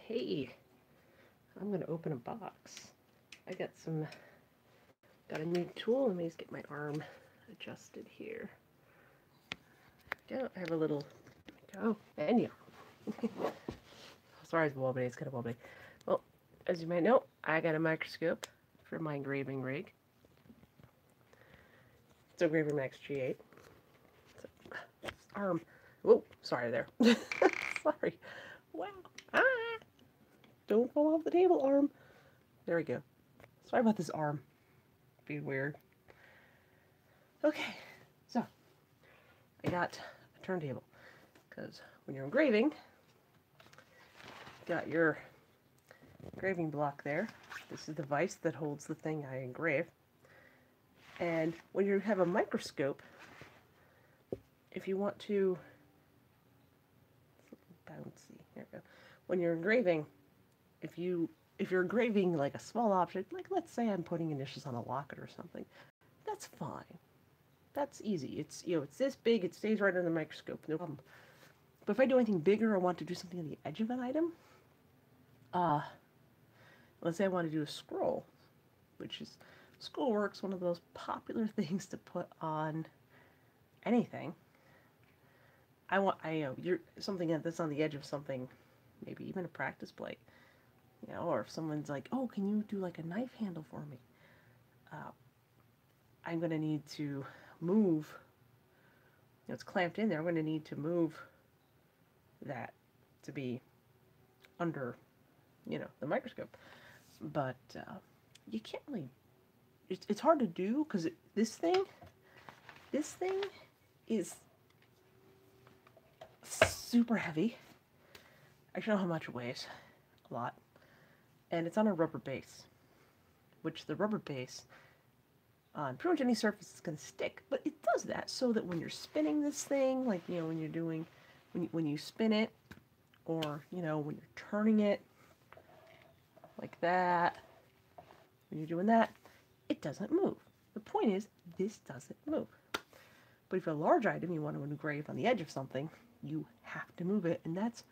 Hey, I'm gonna open a box. I got a new tool. Let me just get my arm adjusted here. I have a little, and yeah. Sorry, it's wobbly. It's kind of wobbly. Well, as you might know, I got a microscope for my engraving rig. It's a Engraver Max G8. So, arm. Whoa, sorry there. Sorry. Wow. Ah! Don't fall off the table, arm. There we go. Sorry about this arm. Being weird. Okay, so I got a turntable because when you're engraving, you got your engraving block there. This is the vise that holds the thing I engrave. And when you have a microscope, if you want to, bouncy, there we go. When you're engraving, if you're engraving like a small object, like let's say I'm putting initials on a locket or something, that's fine. That's easy. It's it's this big, it stays right under the microscope, no problem. But if I do anything bigger or want to do something on the edge of an item, let's say I want to do a scroll, which is Scrollwork's one of those popular things to put on anything. You're something that's on the edge of something, maybe even a practice plate, or if someone's like, oh, can you do like a knife handle for me? I'm going to need to move, it's clamped in there, I'm going to need to move that to be under, the microscope. But you can't really, it's hard to do because this thing is super heavy. I don't know how much it weighs, a lot. And it's on a rubber base, which the rubber base on pretty much any surface is going to stick, but it does that so that when you're spinning this thing, like, when you're doing, when you spin it, or, when you're turning it, like that, when you're doing that, it doesn't move. The point is, this doesn't move. But if a large item you want to engrave on the edge of something, you have to move it, and that's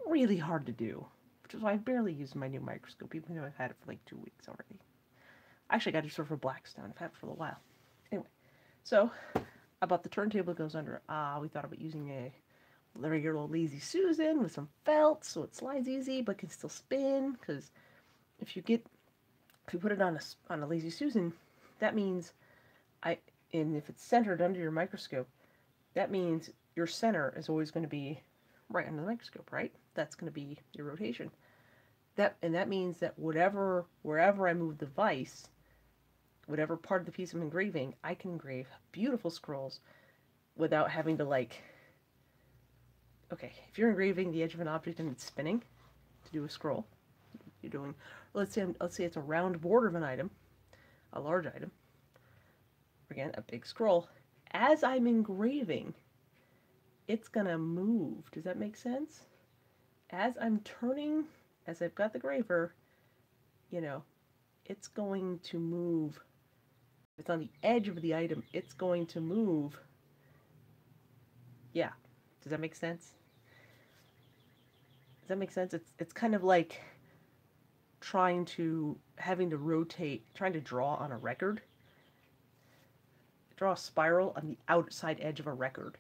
really hard to do, which is why I barely use my new microscope, even though I've had it for like 2 weeks already. Actually, I got it sort of for Blackstone. I've had it for a while. Anyway, so I bought the turntable that goes under. We thought about using a regular old Lazy Susan with some felt so it slides easy but can still spin. Because if you put it on a Lazy Susan, that means and if it's centered under your microscope, that means your center is always going to be right under the microscope, right? That's going to be your rotation. That means that wherever I move the vise, whatever part of the piece I'm engraving, I can engrave beautiful scrolls without having to okay, if you're engraving the edge of an object and it's spinning to do a scroll, you're doing, let's say it's a round border of an item, a large item, again, a big scroll. As I'm engraving, it's gonna move. Does that make sense? As I'm turning, as I've got the graver, it's going to move. If it's on the edge of the item, it's going to move. Yeah. Does that make sense? Does that make sense? It's kind of like having to rotate, trying to draw on a record. Draw a spiral on the outside edge of a record.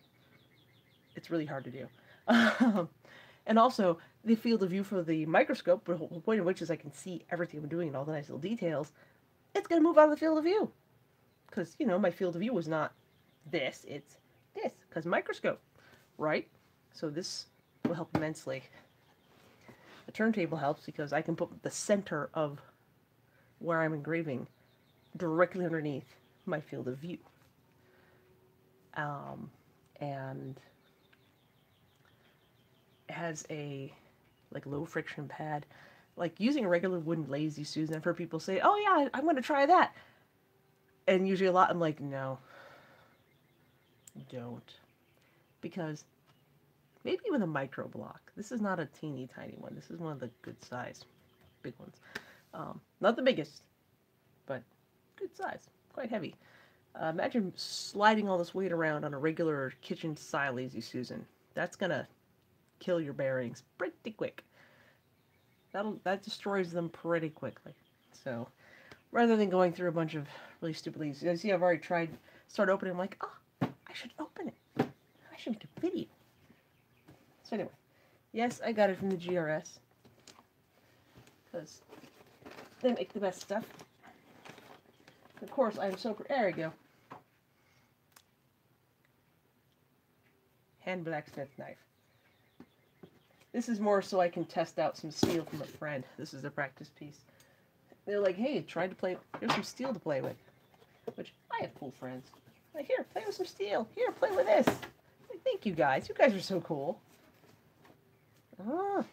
It's really hard to do. And also, the field of view for the microscope, the whole point of which is I can see everything I'm doing and all the nice little details, it's going to move out of the field of view. Because, my field of view is not this, it's this. Because microscope, right? So this will help immensely. The turntable helps because I can put the center of where I'm engraving directly underneath my field of view. And it has a low friction pad. Like using a regular wooden Lazy Susan, I've heard people say, oh yeah, I'm going to try that. And usually a lot, I'm like, no, don't. Because maybe with a micro block, this is not a teeny tiny one. This is one of the good size, big ones. Not the biggest, but good size, quite heavy. Imagine sliding all this weight around on a regular kitchen style Lazy Susan. That's gonna kill your bearings pretty quick. That destroys them pretty quickly. So rather than going through a bunch of really stupid leads, you see, I've already tried start opening. I'm like, oh, I should open it. I should make a video. So anyway, yes, I got it from the GRS because they make the best stuff. Of course, I'm so there we go. Hand blacksmith knife. This is more so I can test out some steel from a friend. This is a practice piece. They're like, hey, try to play. Here's some steel to play with. Which I have cool friends. Like, here, play with some steel. Here, play with this. Like, thank you guys. You guys are so cool. Oh,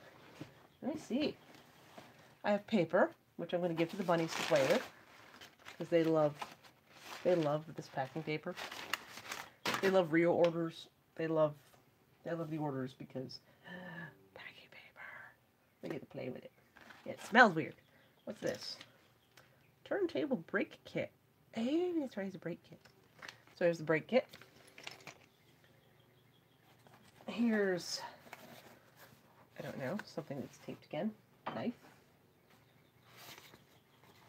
I see. I have paper, which I'm going to give to the bunnies to play with, because they love this packing paper. They love real orders. They love the orders because packing paper. They get to play with it. Yeah, it smells weird. What's this? Turntable brake kit. Hey, that's right, it's a brake kit. So here's the brake kit. Here's, I don't know, something that's taped again. Knife.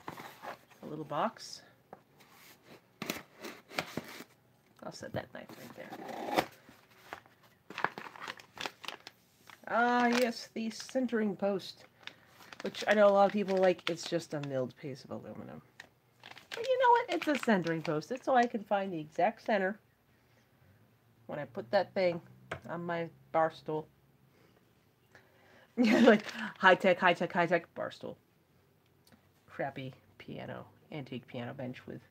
A little box. I'll set that knife right there. Ah, yes, the centering post. Which I know a lot of people like, it's just a milled piece of aluminum. But you know what? It's a centering post. It's so I can find the exact center when I put that thing on my bar stool. Like, high-tech bar stool. Crappy piano, antique piano bench with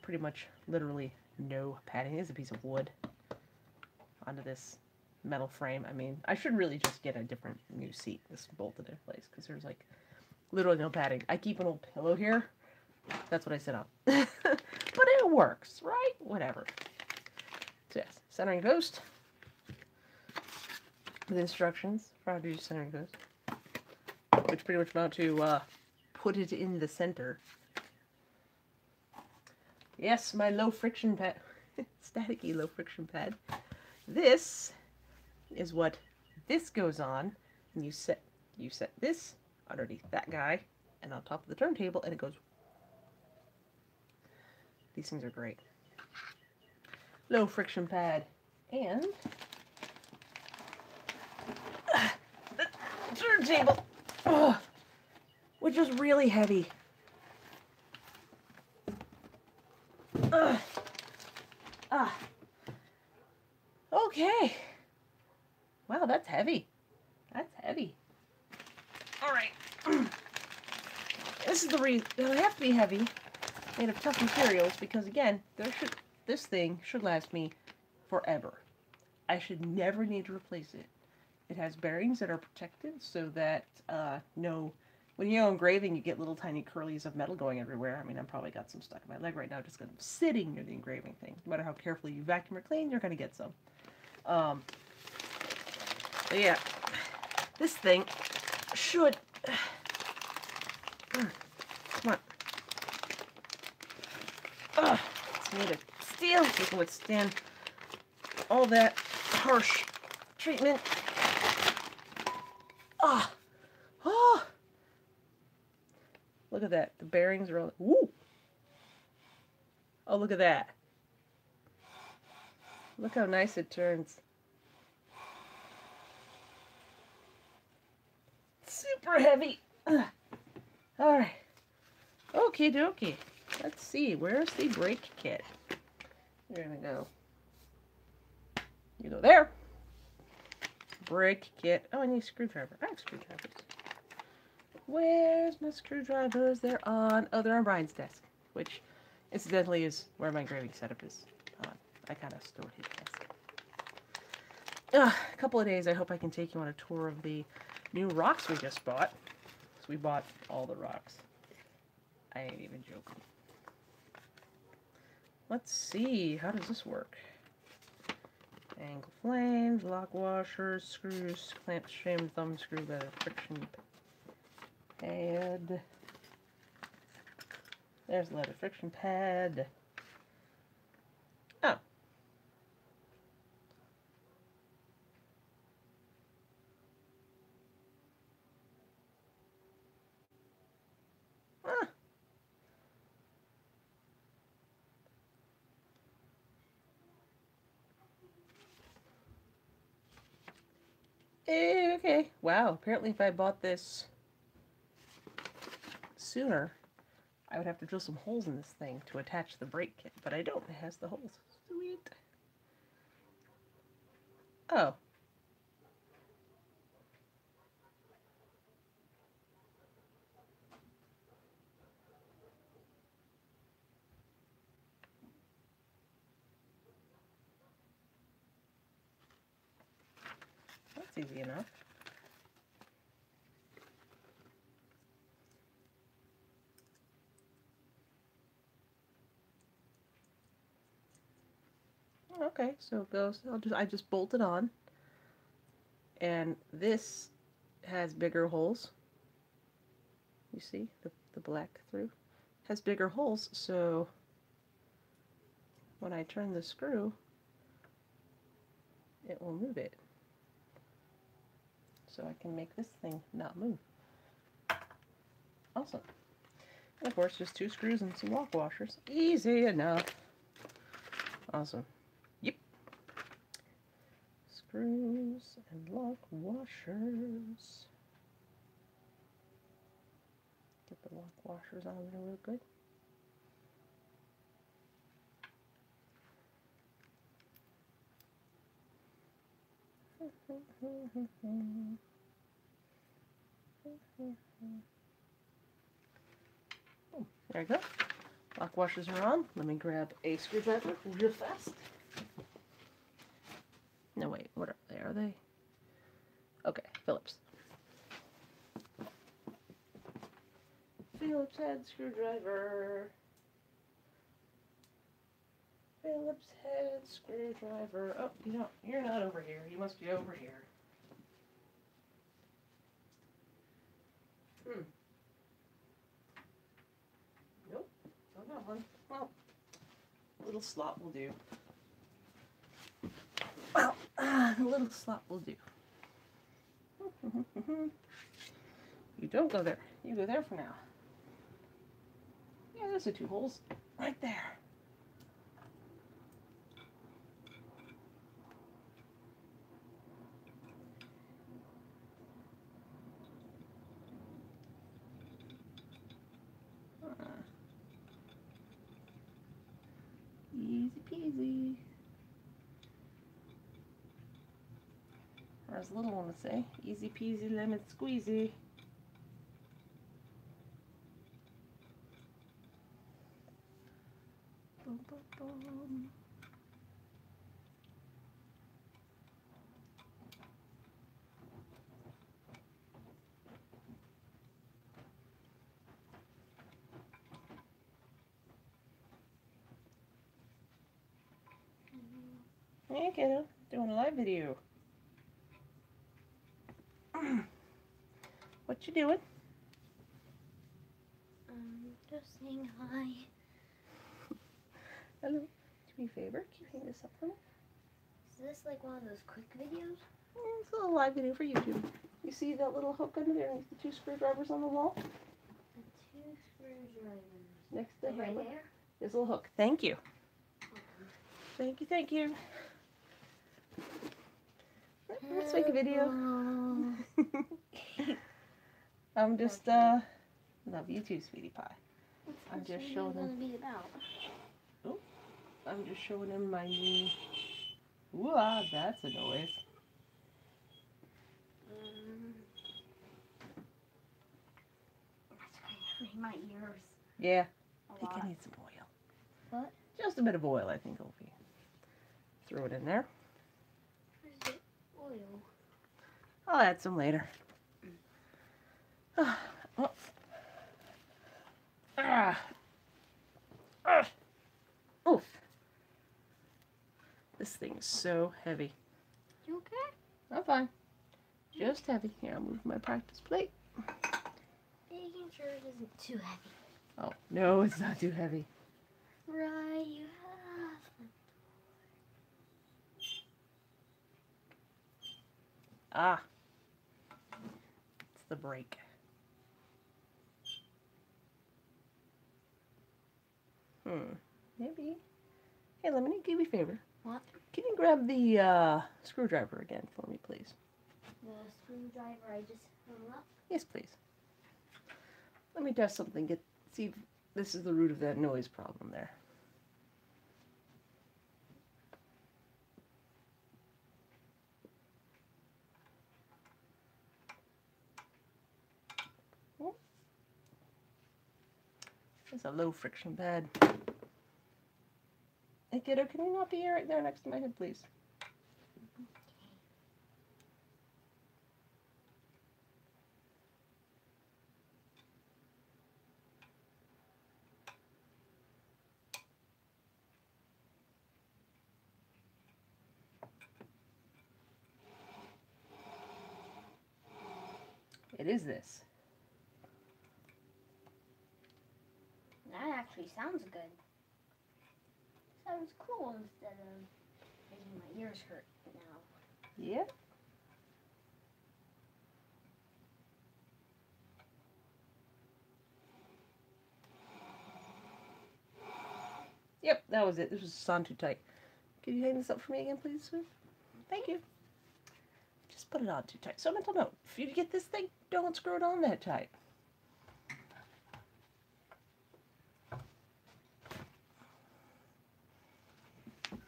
pretty much literally no padding. It is a piece of wood onto this metal frame. I mean, I should really just get a different new seat that's bolted in place because there's like literally no padding. I keep an old pillow here. That's what I sit on. But it works, right? Whatever. So yes, centering post with instructions for how to use centering post, which pretty much amount to put it in the center. Yes, my low friction pad, staticky low friction pad. This is what this goes on, and you set this underneath that guy and on top of the turntable, and it goes. These things are great. Low friction pad and the turntable, which is really heavy. Okay. Wow, that's heavy. That's heavy. All right. This is the reason they have to be heavy, made of tough materials, because again, this thing should last me forever. I should never need to replace it. It has bearings that are protected so that when you know engraving, you get little tiny curlies of metal going everywhere. I mean, I've probably got some stuck in my leg right now just because I'm sitting near the engraving thing. No matter how carefully you vacuum or clean, you're going to get some. But yeah, this thing should... Come on. It's made of steel. It can withstand all that harsh treatment. Look at that. The bearings are all... Woo! Oh, look at that. Look how nice it turns. Super heavy. Alright. Okie dokie. Let's see. Where's the brake kit? There we go. You go there. Brake kit. Oh, I need a screwdriver. I have screwdrivers. Where's my screwdrivers? They're on Brian's desk, which incidentally is where my engraving setup is. I kind of stored his desk. A couple of days, I hope I can take you on a tour of the new rocks we just bought. So we bought all the rocks. I ain't even joking. Let's see, how does this work? Angle flange, lock washers, screws, clamp, shim, thumb screw, the friction pad. There's the leather friction pad. Oh. Okay. Wow. Apparently if I bought this sooner, I would have to drill some holes in this thing to attach the brake kit, but I don't. It has the holes. Sweet. Oh. That's easy enough. Okay, so it goes, I just bolt it on, and this has bigger holes. You see the black through has bigger holes, so when I turn the screw, it will move it. So I can make this thing not move. Awesome. And of course, just 2 screws and some lock washers. Easy enough. Awesome. Yep. Screws and lock washers. Get the lock washers on there real good. There you go. Lock washers are on. Let me grab a screwdriver real fast. No, wait, what are they? Are they? Okay, Phillips. Phillips head screwdriver. Phillips head screwdriver. Oh, you're not over here. You must be over here. Nope, don't have one. Well, a little slot will do. Well, a little slot will do. You don't go there. You go there for now. Yeah, those are 2 holes right there. Easy peasy. Or as little one would say, easy peasy lemon squeezy. Boom, boom, boom. Hey kiddo, doing a live video. What you doing? Just saying hi. Hello. Do me a favor, can you hang this up for me? Is this like one of those quick videos? It's a little live video for YouTube. You see that little hook under there next to the 2 screwdrivers on the wall? The 2 screwdrivers. Next to the right hammer. there? There's a little hook. Thank you. Thank you, thank you. Let's make a video. I'm just, love you too, sweetie pie. I'm just showing him. Oh, I'm just showing him my new. Ooh, that's a noise. That's hurting my ears. Yeah, I think I need some oil. What? Just a bit of oil, I think it'll be. Throw it in there. Where's the oil? I'll add some later. Oh. Oof. This thing is so heavy. You okay? I'm fine. Just heavy. Here, I'll move my practice plate. Making sure it isn't too heavy. Oh, no, it's not too heavy. Right, you have. Ah. It's the brake. Maybe. Hey, Lemony, do me a favor. What? Can you grab the screwdriver again for me, please? the screwdriver I just hung up? Yes, please. Let me test something. See if this is the root of that noise problem there. It's a low friction bed. Hey kiddo, can you not be right there next to my head, please? It is this. That actually sounds good. Sounds cool instead of making my ears hurt now. Yep. Yep, that was it. This was on too tight. Can you hang this up for me again, please, sweet? Thank you. Just put it on too tight. So mental note, if you get this thing, don't screw it on that tight.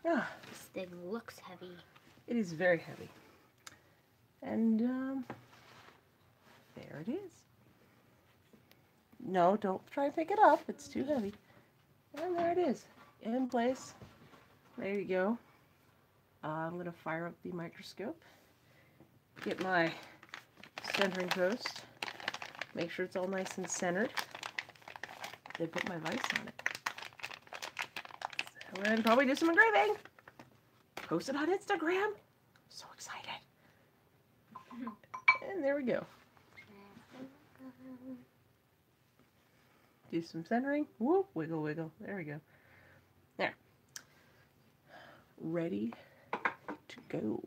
Ah, This thing looks heavy. it is very heavy. And, there it is. No, don't try and pick it up. It's too heavy. And there it is. In place. There you go. I'm going to fire up the microscope. Get my centering post. Make sure it's all nice and centered. Then put my vise on it. So, and probably do some engraving. Post it on Instagram. So excited. And there we go. Do some centering. Whoop, wiggle, wiggle. There we go. There. Ready to go.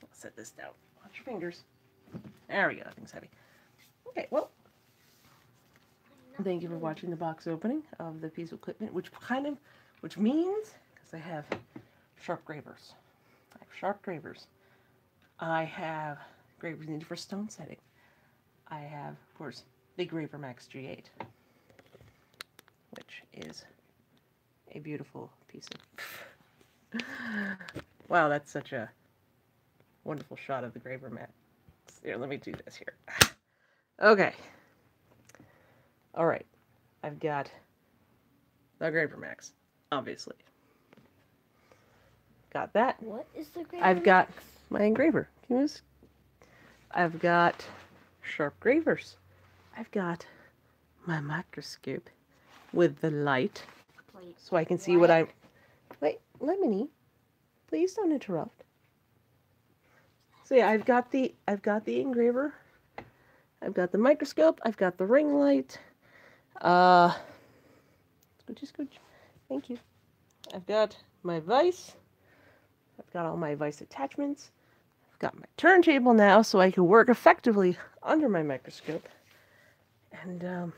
I'll set this down. Watch your fingers. There we go. That thing's heavy. Okay, well, thank you for watching the box opening of the piece of equipment, which means, because I have sharp gravers. I have sharp gravers. I have gravers needed for stone setting. I have, of course, the Graver Max G8, which is a beautiful piece of... Wow, that's such a wonderful shot of the Graver Max. Here, let me do this here. Okay. All right. I've got the Graver Max, obviously. Got that. What is the Graver I've got Max? my engraver. I've got sharp gravers. I've got my microscope with the light, Wait, so I can see what I'm... Wait, Lemony, please don't interrupt. So yeah, I've got the engraver. I've got the microscope. I've got the ring light. Scooch, scooch. Thank you. I've got my vise. I've got all my vise attachments. I've got my turntable now, so I can work effectively under my microscope. And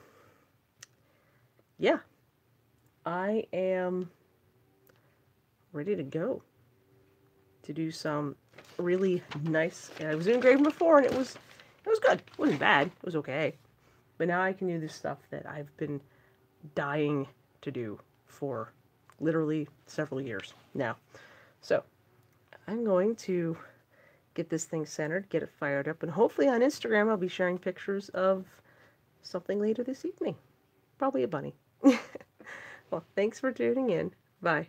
yeah, I am ready to go to do some really nice. I was engraving before, and it was good. It wasn't bad. It was okay. But now I can do this stuff that I've been dying to do for literally several years now. So I'm going to get this thing centered, get it fired up, and hopefully on Instagram I'll be sharing pictures of something later this evening. Probably a bunny. Well, thanks for tuning in. Bye.